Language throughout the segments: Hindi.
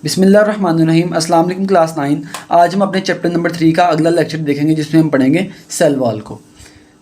बिस्मिल्लाहिर्रहमानिर्रहीम। अस्सलाम वालेकुम क्लास 9। आज हम अपने चैप्टर नंबर 3 का अगला लेक्चर देखेंगे जिसमें हम पढ़ेंगे सेल वॉल को।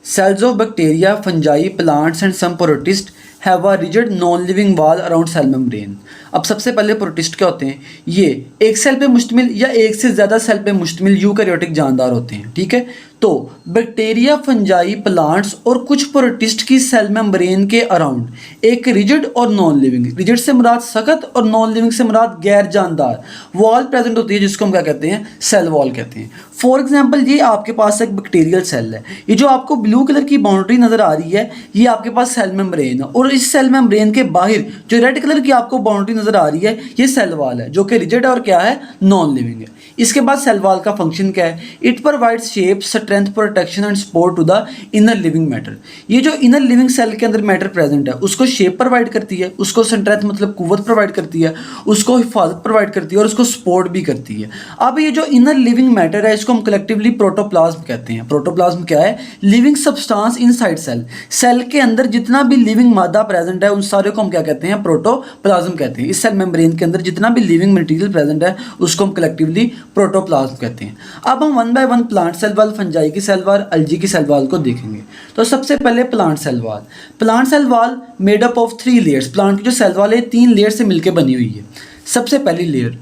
Cells of bacteria, fungi, plants and some protist have a rigid non living wall around cell membrane. अब सबसे पहले प्रोटिस्ट क्या होते हैं? ये एक सेल पे मुश्तमिल या एक से ज़्यादा सेल पे मुश्तमिल यूकैरियोटिक जानदार होते हैं। ठीक है, तो बैक्टीरिया, फंजाई, प्लांट्स और कुछ प्रोटिस्ट की सेल मेम्ब्रेन के अराउंड एक रिजिड और नॉन लिविंग, रिजिड से मुराद सख्त और नॉन लिविंग से मुराद गैर जानदार वॉल प्रेजेंट होती है जिसको हम क्या कहते हैं? सेल वॉल कहते हैं। फॉर एग्जाम्पल, ये आपके पास एक बैक्टीरियल सेल है। ये जो आपको ब्लू कलर की बाउंड्री नज़र आ रही है ये आपके पास सेल मेम्ब्रेन है, और इस सेल मेम्ब्रेन के बाहर जो रेड कलर की आपको बाउंड्री नज़र आ रही है ये सेल वॉल है जो कि रिजिड है और क्या है? नॉन लिविंग है। इसके बाद सेल वॉल का फंक्शन क्या है? It provides shape, strength, protection and support to the inner living matter. ये जो इनर लिविंग सेल के अंदर मैटर प्रेजेंट है उसको शेप प्रोवाइड करती है, उसको स्ट्रेंथ मतलब कुव्वत प्रोवाइड करती है, उसको हिफाजत प्रोवाइड करती है और उसको सपोर्ट भी करती है। अब ये जो इनर लिविंग मैटर है इसको हम कलेक्टिवली प्रोटोप्लाज्म कहते हैं। प्रोटोप्लाज्म क्या है? Living substance inside cell. Cell के अंदर जितना भी लिविंग मादा प्रेजेंट है उन सारे को हम क्या कहते हैं? प्रोटोप्लाज्म कहते हैं। इस सेल मेम्ब्रेन के अंदर जितना भी लिविंग मटेरियल प्रेजेंट है उसको हम कलेक्टिवली प्रोटोप्लाज्म कहते हैं। अब हम one by one plant cell wall, fungi की सेल वॉल, अलजी की सेल वॉल को देखेंगे। तो सबसे पहले plant cell wall. Plant cell wall made up of 3 layers. Plant की जो सेल वॉल है 3 लेयर से मिलकर बनी हुई है। सबसे पहली layer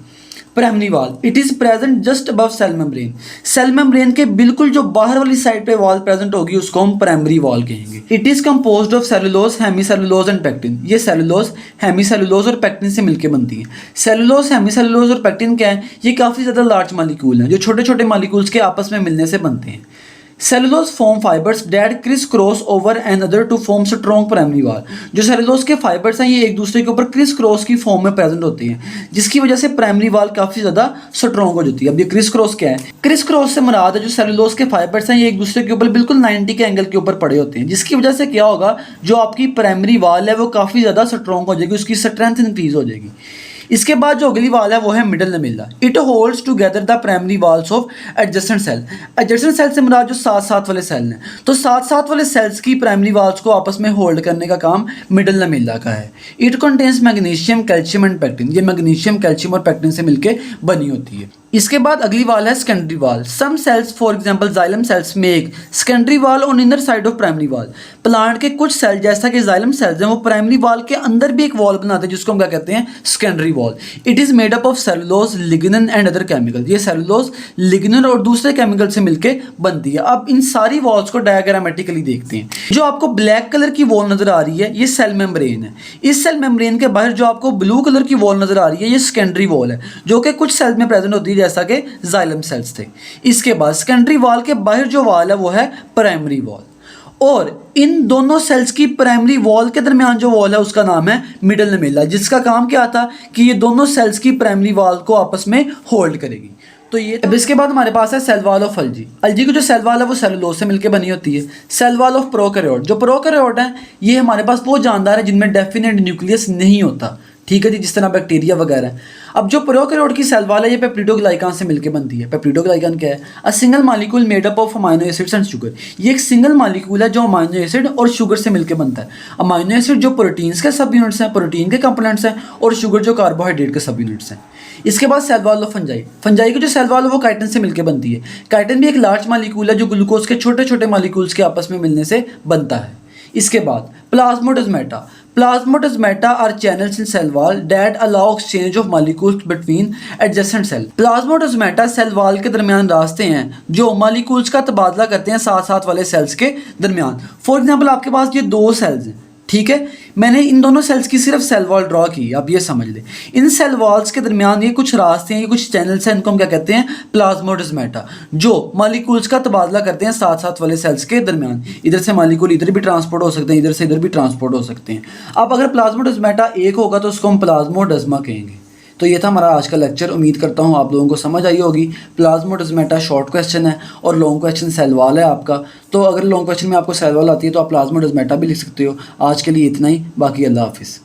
primary wall, it is present just above cell membrane. Cell membrane के बिल्कुल जो बाहर वाली साइड पे वॉल प्रेजेंट होगी उसको हम प्राइमरी वॉल कहेंगे। It is composed of cellulose, hemicellulose and pectin. ये सेलुलोज, हेमीसेलुलोज और पेक्टिन से मिलकर बनती है। सेलुलोज, हेमीसेलुलोज और पेक्टिन क्या है? ये काफ़ी ज़्यादा लार्ज मॉलिक्यूल हैं जो छोटे छोटे मॉलिक्यूल्स के आपस में मिलने से बनते हैं। Cellulose form fibres that criss cross over another to form strong primary wall. जो सेलुलोज के फाइबर्स हैं ये एक दूसरे के ऊपर क्रिस क्रॉस की फॉर्म में प्रेजेंट होते हैं जिसकी वजह से प्राइमरी वॉल काफ़ी ज़्यादा स्ट्रॉन्ग हो जाती है। अब ये क्रिस क्रॉस क्या है? क्रिस क्रॉस से मुराद है जो सेलुलोज के फाइबर्स हैं ये एक दूसरे के ऊपर बिल्कुल 90 के एंगल के ऊपर पड़े होते हैं जिसकी वजह से क्या होगा? जो आपकी प्राइमरी वॉल है वो काफ़ी ज़्यादा स्ट्रॉन्ग हो जाएगी, उसकी स्ट्रेंथ इंक्रीज हो जाएगी। इसके बाद जो अगली वाल है वो है middle lamella. It holds together the primary walls of adjacent cell. Adjacent cell से मुराद जो साथ साथ वाले सेल हैं, तो साथ साथ वाले सेल्स की प्राइमरी वॉल्स को आपस में होल्ड करने का काम मिडल लमेला का है। It contains magnesium, calcium and pectin. ये मैग्नीशियम, कैल्शियम और पेक्टिन से मिलकर बनी होती है। इसके बाद अगली वाल है secondary wall. Some cells for example xylem cells make secondary wall on inner side of primary wall. Plant के कुछ सेल जैसा कि जाइलम सेल्स हैं वो प्राइमरी वॉल के अंदर भी एक वॉल बनाते हैं जिसको हम क्या कहते हैं? Secondary wall. It is made up of cellulose, lignin and other chemical. ये सेलुलोज, लिग्निन और दूसरे केमिकल से मिलकर बनती है। अब इन सारी वॉल्स को डायग्रामेटिकली देखते हैं। जो आपको ब्लैक कलर की वॉल नजर आ रही है ये सेल मेम्ब्रेन है। इस सेल मेम्ब्रेन के बाहर जो आपको ब्लू कलर की वॉल नजर आ रही है ये सेकेंडरी वॉल है जो कि कुछ सेल में प्रेजेंट होती है जैसा कि जाइलम सेल्स थे। इसके बाद सेकेंडरी वॉल के बाहर जो वॉल है वो है प्राइमरी वॉल, और इन दोनों सेल्स की प्राइमरी वॉल के दरमियान जो वॉल है उसका नाम है मिडल लमेला, जिसका काम क्या था कि ये दोनों सेल्स की प्राइमरी वॉल को आपस में होल्ड करेगी। तो ये अब इसके बाद हमारे पास है सेल वॉल ऑफ अलजी। अलजी की जो सेल वॉल है वो सेलुलोज से मिलकर बनी होती है। सेल वॉल ऑफ प्रोकैरियोट, जो प्रोकैरियोट है ये हमारे पास वो जानदार है जिनमें डेफिनेट न्यूक्लियस नहीं होता। ठीक है जी, जिस तरह बैक्टीरिया वगैरह है। अब जो प्रोकैरियोट की सेल वॉल है ये पेप्टिडोग्लाइकान से मिलकर बनती है। पेप्टिडोग्लाइकान क्या है? A single molecule made up of amino acids and sugar. ये एक सिंगल मॉलिक्यूल है जो अमाइनो एसिड और शुगर से मिलकर बनता है। अमाइनो एसिड जो प्रोटीन्स के सब यूनिट्स हैं, प्रोटीन के कंपोनेंट्स हैं, और शुगर जो कार्बोहाइड्रेट के सब यूनिट्स हैं। इसके बाद cell wall of fungi. Fungi की जो सेल वॉल है वो काइटिन से मिलकर बनती है। काइटिन भी एक लार्ज मॉलिक्यूल है जो ग्लूकोज के छोटे छोटे मॉलिक्यूल्स के आपस में मिलने से बनता है। इसके बाद plasmodesmata. Plasmodesmata are channels in cell wall that allow exchange of molecules between adjacent cell. Plasmodesmata cell wall के दरमियान रास्ते हैं जो मॉलिक्यूल्स का तबादला करते हैं साथ साथ वाले सेल्स के दरमियान। फॉर एग्जांपल आपके पास ये 2 सेल्स हैं, ठीक है, मैंने इन दोनों सेल्स की सिर्फ सेल वॉल ड्रॉ की। आप ये समझ लें इन सेल वॉल्स के दरमियान ये कुछ रास्ते हैं, ये कुछ चैनल्स हैं, इनको हम क्या कहते हैं? प्लाज्मोडेस्माटा, जो मॉलिक्यूल्स का तबादला करते हैं साथ साथ वाले सेल्स के दरमियान। इधर से मॉलिक्यूल इधर भी ट्रांसपोर्ट हो सकते हैं, इधर से इधर भी ट्रांसपोर्ट हो सकते हैं। अब अगर प्लाज्मोडेस्माटा एक होगा तो उसको हम प्लाज्मोडेस्मा कहेंगे। तो ये था हमारा आज का लेक्चर। उम्मीद करता हूँ आप लोगों को समझ आई होगी। प्लाज्मोडेस्माटा शॉर्ट क्वेश्चन है और लॉन्ग क्वेश्चन सेल वॉल है आपका। तो अगर लॉन्ग क्वेश्चन में आपको सेल वॉल आती है तो आप प्लाज्मोडेस्माटा भी लिख सकते हो। आज के लिए इतना ही, बाकी अल्लाह हाफिज़।